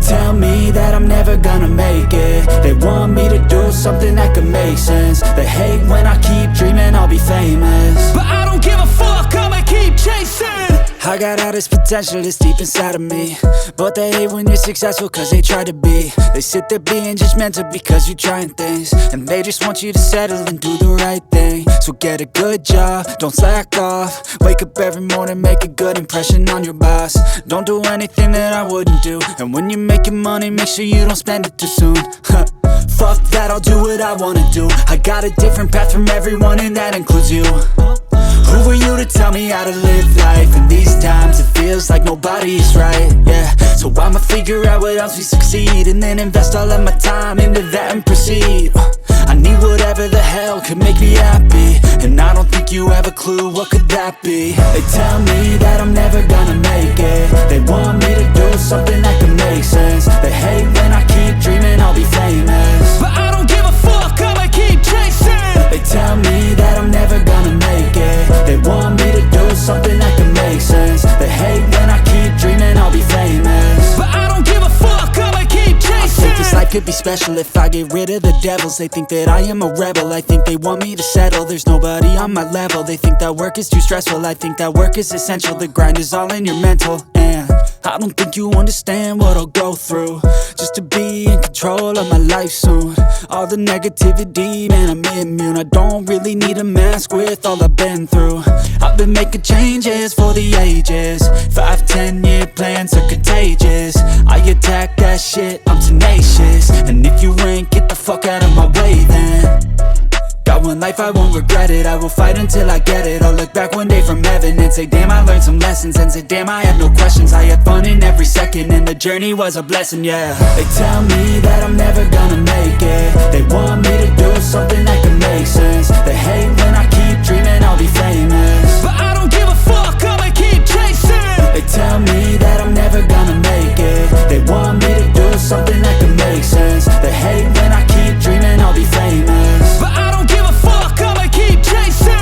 tell me that I'm never gonna make it. They want me to do something that could make sense. They hate when I keep dreaming I'll be famous, but I don't give a fuck, I'ma keep chasing. I got all this potential that's deep inside of me, but they hate when you're successful cause they try to be. They sit there being judgmental because you're trying things, and they just want you to settle and do the right thing. So get a good job, don't slack off. Wake up every morning, make a good impression on your boss. Don't do anything that I wouldn't do, and when you're making money, make sure you don't spend it too soon. Fuck that, I'll do what I wanna do. I got a different path from everyone, and that includes you. Who are you to tell me how to live life? In these times it feels like nobody's right, yeah. So I'ma figure out what else we succeed, and then invest all of my time into that and proceed. I need whatever the hell could make me happy, and I don't think you have a clue what could that be. They tell me that I'm never gonna make it. They want me to do something that could make sense. They hate when I keep dreaming I'll be famous, but I don't give a fuck, I'ma keep chasing. They tell me that I'm never gonna make it. They want me to do something that can make sense. They hate when I keep dreaming I'll be famous, but I don't give a fuck, I'ma keep chasing. I think this life could be special if I get rid of the devils. They think that I am a rebel, I think they want me to settle. There's nobody on my level. They think that work is too stressful, I think that work is essential. The grind is all in your mental, and I don't think you understand what I'll go through just to be in control of my life soon. All the negativity, man, I'm immune. I don't really need a mask with all I've been through. I've been making changes for the ages. 5-10 year plans are contagious. I attack that shit, I'm tenacious. And if you ain't, get the fuck out of my way then. Got one life, I won't regret it. I will fight until I get it. I'll look back one day from heaven and say, damn, I learned some lessons. And say, damn, I had no questions. I had fun in every second, and the journey was a blessing, yeah. They tell me that I'm never gonna make it. They want me to do something that can make sense. They hate when I keep dreaming I'll be famous, but I don't give a fuck, I'ma keep chasing. They tell me that I'm never gonna make it. They want me to do something that can make sense. They hate when I keep dreaming I'll be famous, but I don't give a fuck, I'ma keep chasing.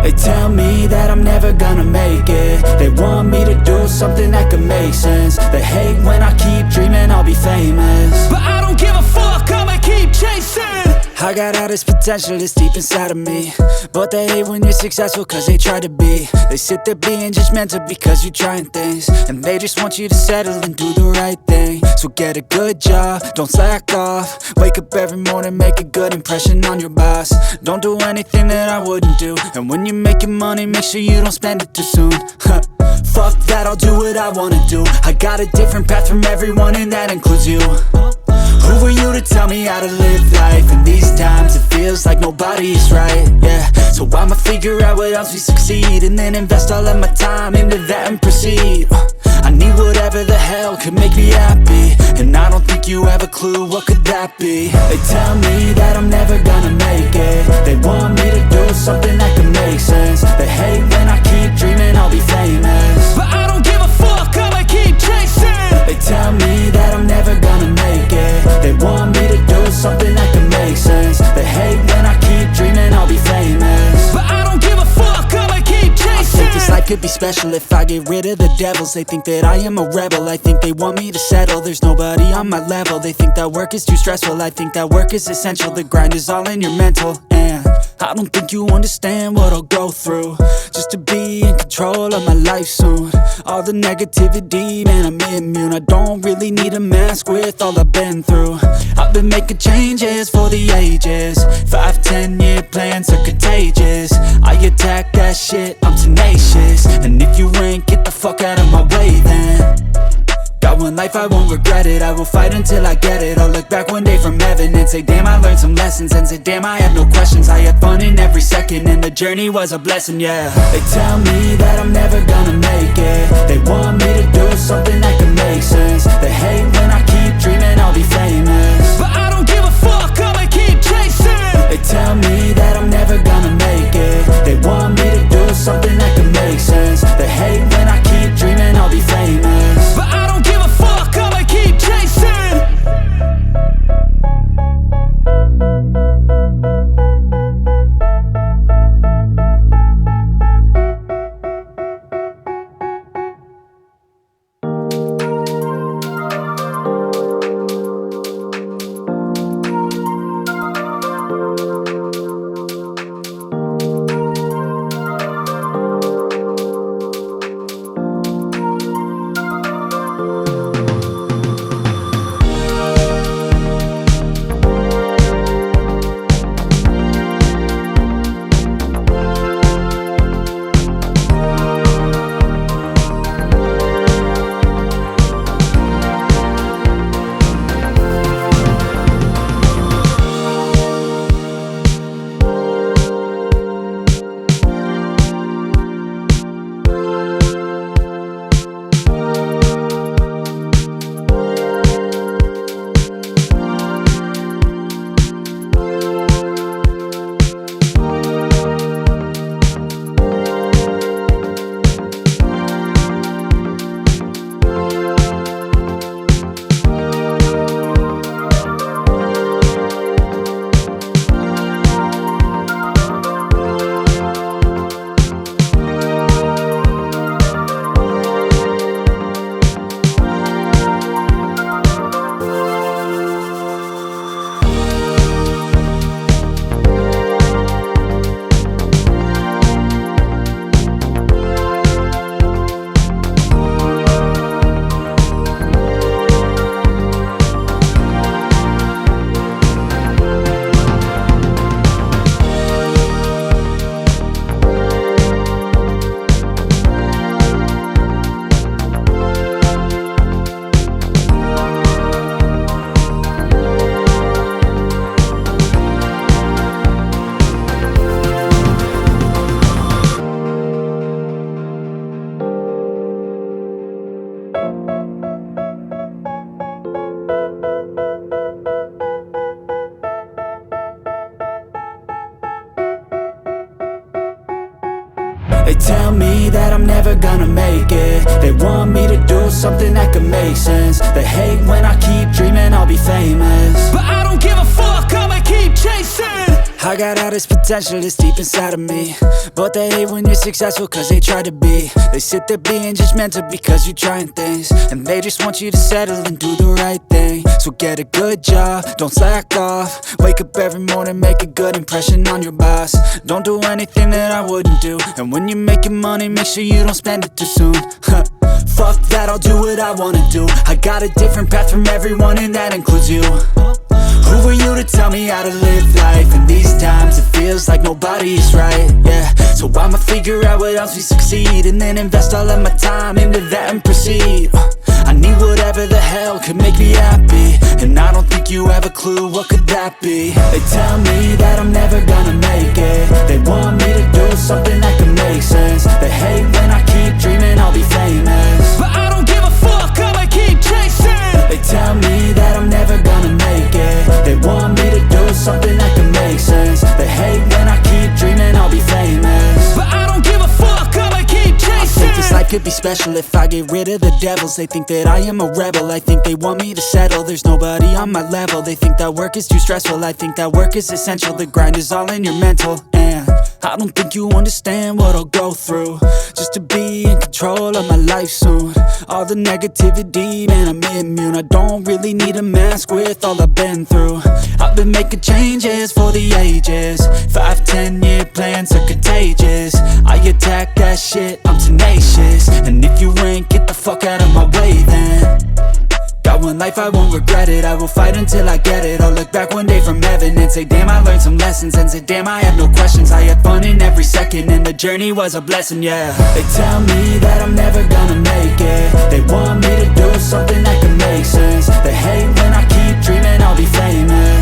They tell me that I'm never gonna make it. They want me to do something that could make sense. They hate when I keep dreaming I'll be famous, but I don't give a fuck, I'ma keep chasing. I got all this potential that's deep inside of me, but they hate when you're successful cause they try to be. They sit there being judgmental because you're trying things, and they just want you to settle and do the right thing. So get a good job, don't slack off. Wake up every morning, make a good impression on your boss. Don't do anything that I wouldn't do, and when you're making money, make sure you don't spend it too soon. Fuck that, I'll do what I wanna do. I got a different path from everyone and that includes you. Who are you to tell me how to live life? In these times it feels like nobody's right, yeah. So I'ma figure out what else we succeed, and then invest all of my time into that and proceed. I need whatever the hell could make me happy, and I don't think you have a clue what could that be. They tell me that I'm never gonna make it. They want me to do something that could make sense. They hate when I keep dreaming I'll be famous, but I don't give a fuck, I'ma keep chasing. They tell me that I'm never gonna make it. They want me to do something that can make sense. They hate when I keep dreaming I'll be famous, but I don't give a fuck, I'ma keep chasing. I think this life could be special if I get rid of the devils. They think that I am a rebel, I think they want me to settle. There's nobody on my level. They think that work is too stressful, I think that work is essential. The grind is all in your mental, and I don't think you understand what I'll go through just to be in control of my life soon. All the negativity, man, I'm immune. I don't really need a mask with all I've been through. I've been making changes for the ages. 5-10 year plans are contagious. I attack that shit, I'm tenacious. And if you ain't, get the fuck out of my way then. Got one life, I won't regret it. I will fight until I get it. I'll look back one day from heaven and say, damn, I learned some lessons. And say, damn, I had no questions. I had fun in every second, and the journey was a blessing, yeah. They tell me that I'm never gonna make it. They want me to do something that can make sense. They hate when I keep dreaming I'll be famous, but I don't give a fuck, I'ma keep chasing. They tell me that I'm never gonna make it. They want me to do something that can make sense. They hate when I keep dreaming I'll be famous, but I don't give a fuck, I'ma keep chasing. They tell me that I'm never gonna make it. They want me to do something that could make sense. They hate when I keep dreaming I'll be famous, but I don't give a fuck, I'ma keep chasing. I got all this potential that's deep inside of me, but they hate when you're successful cause they try to be. They sit there being judgmental because you're trying things, and they just want you to settle and do the right thing. So get a good job, don't slack off. Wake up every morning, make a good impression on your boss. Don't do anything that I wouldn't do, and when you're making money, make sure you don't spend it too soon. Fuck that, I'll do what I wanna do. I got a different path from everyone, and that includes you. Who are you to tell me how to live life? In these times it feels like nobody is right, yeah. So I'ma figure out what else we succeed, and then invest all of my time into that and proceed. I need whatever the hell could make me happy, and I don't think you have a clue what could that be. They tell me that I'm never gonna make it. They want me to do something that can make sense. They hate when I keep dreaming I'll be famous, but I don't give a fuck, I'ma keep chasing. They tell me that I'm never gonna make it. They want me to do something that can make sense. They hate when I keep dreaming I'll be famous, but I don't give a fuck, I'ma keep chasing. I think this life could be special if I get rid of the devils. They think that I am a rebel, I think they want me to settle. There's nobody on my level. They think that work is too stressful, I think that work is essential. The grind is all in your mental, and I don't think you understand what I'll go through just to be in control of my life soon. All the negativity, man, I'm immune. I don't really need a mask with all I've been through. I've been making changes for the ages. 5-10 year plans are contagious. I attack that shit, I'm tenacious. And if you ain't, get the fuck out of my way then. Got one life, I won't regret it. I will fight until I get it. I'll look back one day from heaven and say damn, I learned some lessons. And say damn, I have no questions. I had fun in every second, and the journey was a blessing, yeah. They tell me that I'm never gonna make it. They want me to do something that can make sense. They hate when I keep dreaming I'll be famous,